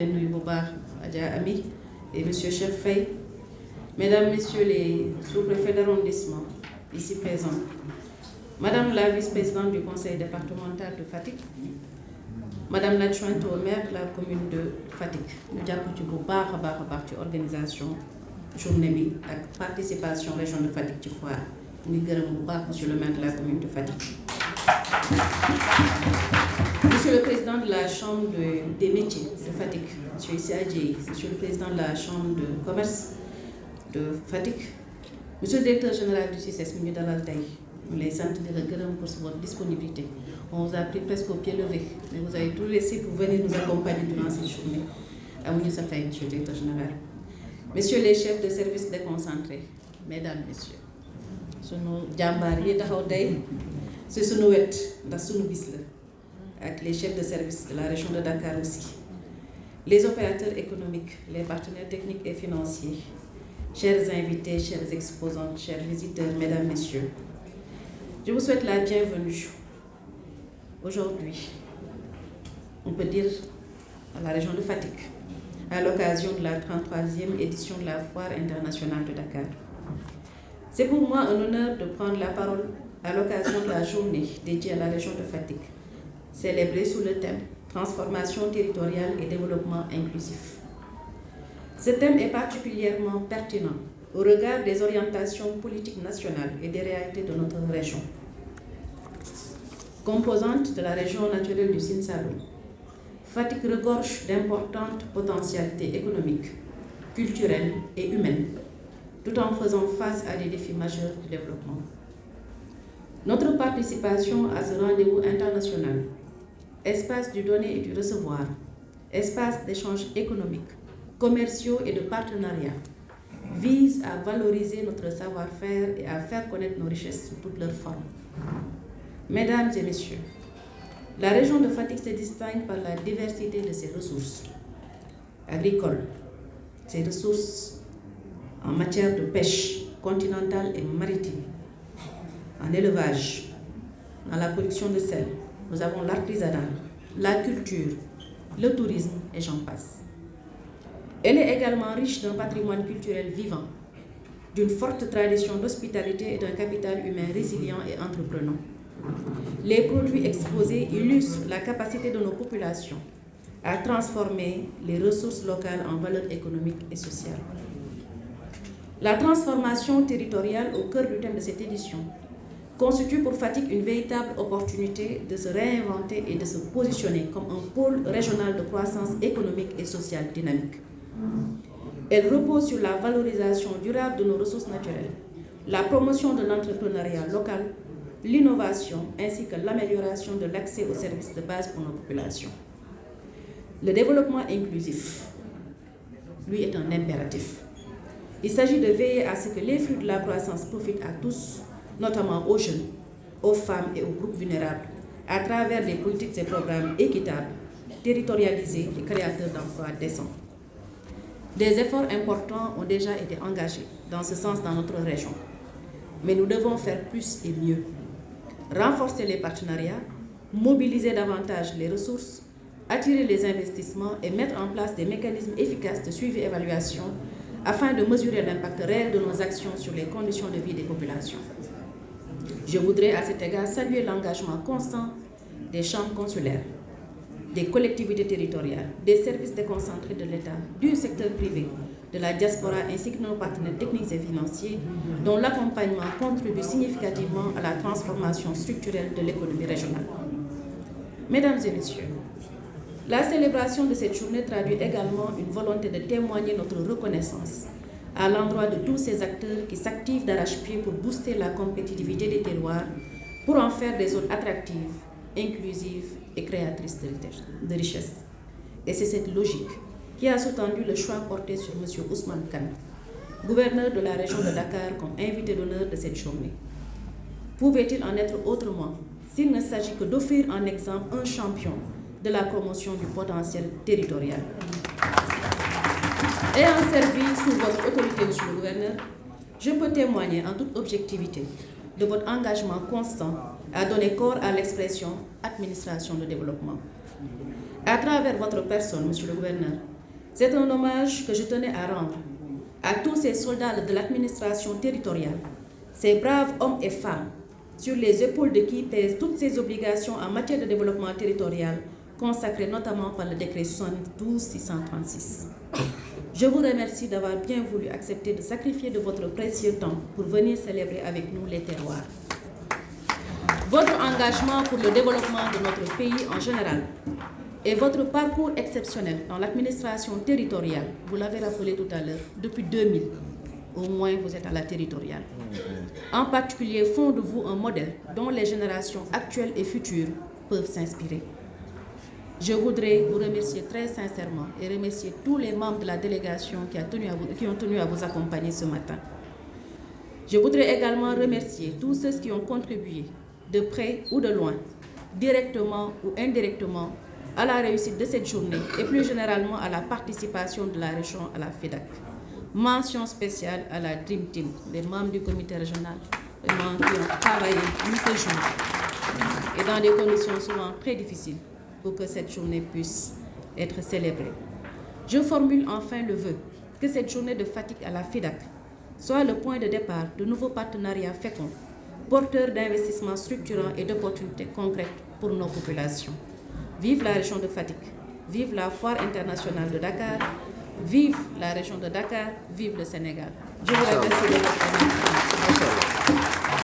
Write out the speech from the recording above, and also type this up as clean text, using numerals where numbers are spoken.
Nuyu bu baax Adja Ami et Monsieur Cheikh Faye, Mesdames, Messieurs les sous-préfets d'arrondissement ici présents, Madame la vice-présidente du conseil départemental de Fatick, Madame l'adjointe au maire de la commune de Fatick, ñu jàpp ci bu baax a baax ci organisation journée bi ak participation région de Fatick ci foire ñu gërëm bu baax Monsieur le maire de la commune de Fatick. Monsieur le président de la chambre des métiers de Fatick, Monsieur Issa Dieye, Monsieur le président de la chambre de commerce de Fatick, Monsieur le directeur général du CICES mi ñu dalal tey ñu lay sant di la gërëm pour votre disponibilité. On vous a pris presque au pied levé, mais vous avez tout laissé pour venir nous accompagner durant cette journée. Amuñu sa fay, Monsieur le directeur général. Messieurs les chefs de service déconcentrés, Mesdames, Messieurs, sunu jàmbaar yi taxaw tey ci sunu wet ndax sunu bis la. Avec les chefs de service de la région de Dakar aussi, les opérateurs économiques, les partenaires techniques et financiers, chers invités, chers exposants, chers visiteurs, Mesdames, Messieurs, je vous souhaite la bienvenue. Aujourd'hui, on peut dire à la région de Fatick, à l'occasion de la 33e édition de la Foire internationale de Dakar. C'est pour moi un honneur de prendre la parole à l'occasion de la journée dédiée à la région de Fatick, célébré sous le thème Transformation territoriale et développement inclusif. Ce thème est particulièrement pertinent au regard des orientations politiques nationales et des réalités de notre région. Composante de la région naturelle du Sine Saloum, Fatick regorge d'importantes potentialités économiques, culturelles et humaines, tout en faisant face à des défis majeurs de développement. Notre participation à ce rendez-vous international, espace du donner et du recevoir, espace d'échanges économiques, commerciaux et de partenariat, vise à valoriser notre savoir-faire et à faire connaître nos richesses sous toutes leurs formes. Mesdames et Messieurs, la région de Fatick se distingue par la diversité de ses ressources agricoles, ses ressources en matière de pêche continentale et maritime, en élevage, dans la production de sel. Nous avons l'artisanat, la culture, le tourisme et j'en passe. Elle est également riche d'un patrimoine culturel vivant, d'une forte tradition d'hospitalité et d'un capital humain résilient et entreprenant. Les produits exposés illustrent la capacité de nos populations à transformer les ressources locales en valeurs économiques et sociales. La transformation territoriale au cœur du thème de cette édition constitue pour Fatick une véritable opportunité de se réinventer et de se positionner comme un pôle régional de croissance économique et sociale dynamique. Elle repose sur la valorisation durable de nos ressources naturelles, la promotion de l'entrepreneuriat local, l'innovation ainsi que l'amélioration de l'accès aux services de base pour nos populations. Le développement inclusif, lui, est un impératif. Il s'agit de veiller à ce que les fruits de la croissance profitent à tous, notamment aux jeunes, aux femmes et aux groupes vulnérables, à travers des politiques et programmes équitables, territorialisés et créateurs d'emplois décents. Des efforts importants ont déjà été engagés dans ce sens dans notre région, mais nous devons faire plus et mieux. Renforcer les partenariats, mobiliser davantage les ressources, attirer les investissements et mettre en place des mécanismes efficaces de suivi et évaluation afin de mesurer l'impact réel de nos actions sur les conditions de vie des populations. Je voudrais à cet égard saluer l'engagement constant des chambres consulaires, des collectivités territoriales, des services déconcentrés de l'État, du secteur privé, de la diaspora ainsi que de nos partenaires techniques et financiers, dont l'accompagnement contribue significativement à la transformation structurelle de l'économie régionale. Mesdames et Messieurs, la célébration de cette journée traduit également une volonté de témoigner notre reconnaissance à l'endroit de tous ces acteurs qui s'activent d'arrache-pied pour booster la compétitivité des terroirs, pour en faire des zones attractives, inclusives et créatrices de richesses. Et c'est cette logique qui a sous-tendu le choix porté sur M. Ousmane Kane, gouverneur de la région de Dakar, comme invité d'honneur de cette journée. Pouvait-il en être autrement s'il ne s'agit que d'offrir en exemple un champion de la promotion du potentiel territorial? Ayant servi sous votre autorité, Monsieur le Gouverneur, je peux témoigner en toute objectivité de votre engagement constant à donner corps à l'expression administration de développement. À travers votre personne, Monsieur le Gouverneur, c'est un hommage que je tenais à rendre à tous ces soldats de l'administration territoriale, ces braves hommes et femmes, sur les épaules de qui pèsent toutes ces obligations en matière de développement territorial, consacrées notamment par le décret 72-636. Je vous remercie d'avoir bien voulu accepter de sacrifier de votre précieux temps pour venir célébrer avec nous les terroirs. Votre engagement pour le développement de notre pays en général et votre parcours exceptionnel dans l'administration territoriale, vous l'avez rappelé tout à l'heure, depuis 2000, au moins vous êtes à la territoriale. En particulier, font de vous un modèle dont les générations actuelles et futures peuvent s'inspirer. Je voudrais vous remercier très sincèrement et remercier tous les membres de la délégation qui ont tenu à vous accompagner ce matin. Je voudrais également remercier tous ceux qui ont contribué, de près ou de loin, directement ou indirectement, à la réussite de cette journée et plus généralement à la participation de la région à la FEDAC. Mention spéciale à la Dream Team, les membres du comité régional, qui ont travaillé nuit et jour et dans des conditions souvent très difficiles pour que cette journée puisse être célébrée. Je formule enfin le vœu que cette journée de Fatick à la FEDAC soit le point de départ de nouveaux partenariats féconds, porteurs d'investissements structurants et d'opportunités concrètes pour nos populations. Vive la région de Fatick, vive la foire internationale de Dakar, vive la région de Dakar, vive le Sénégal. Je vous remercie de votre attention.